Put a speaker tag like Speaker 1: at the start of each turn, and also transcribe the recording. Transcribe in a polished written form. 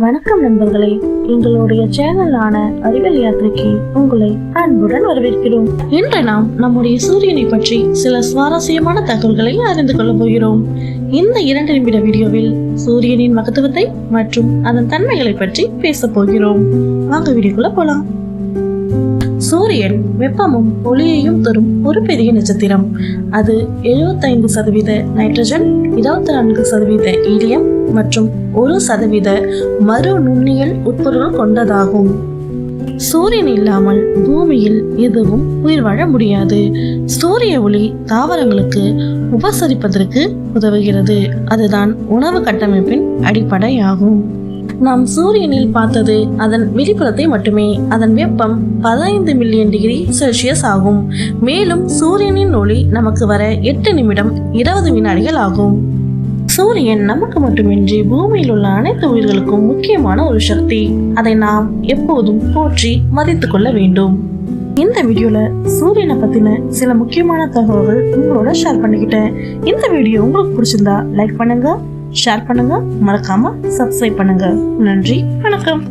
Speaker 1: வணக்கம் நண்பர்களே, எங்களுடைய சேனலான அறிவியல் யாத்திரைக்கு உங்களை அன்புடன் வரவேற்கிறோம். இன்று நாம் நம்முடைய சூரியனை பற்றி சில சுவாரஸ்யமான தகவல்களை அறிந்து கொள்ள போகிறோம். இந்த 2 நிமிட வீடியோவில் சூரியனின் மகத்துவத்தை மற்றும் அதன் தன்மைகளை பற்றி பேச போகிறோம். வாங்க வீடியோக்குள்ள போலாம். சூரியன் வெப்பமும் ஒளியையும் தரும் ஒரு பெரிய நட்சத்திரம். அது 75% நைட்ரஜன், 24% ஈலியம் மற்றும் 1% மறு நுண்ணியல் உட்பொருள் கொண்டதாகும். சூரியன் இல்லாமல் பூமியில் எதுவும் உயிர் வாழ முடியாது. சூரிய ஒளி தாவரங்களுக்கு உபசரிப்பதற்கு உதவுகிறது. அதுதான் உணவு கட்டமைப்பின் அடிப்படையாகும். நாம் சூரியனில் பார்த்தது அதன் வெளிப்புறத்தை மட்டுமே. அதன் வெப்பம் 15 மில்லியன் டிகிரி செல்சியஸ் ஆகும். மேலும் சூரியனின் ஒளி நமக்கு வர 8 நிமிடம் 20 வினாடிகள் ஆகும். சூரியன் நமக்கு மட்டுமின்றி பூமியில் உள்ள அனைத்து உயிர்களுக்கும் முக்கியமான ஒரு சக்தி. அதை நாம் எப்போதும் போற்றி மதித்து கொள்ள வேண்டும். இந்த வீடியோல சூரியனை பத்தின சில முக்கியமான தகவல்கள் உங்களோட ஷேர் பண்ணிக்கிட்டேன். இந்த வீடியோ உங்களுக்கு பிடிச்சிருந்தா லைக் பண்ணுங்க, ஷேர் பண்ணுங்க, மறக்காம சப்ஸ்கிரைப் பண்ணுங்க. நன்றி, வணக்கம்.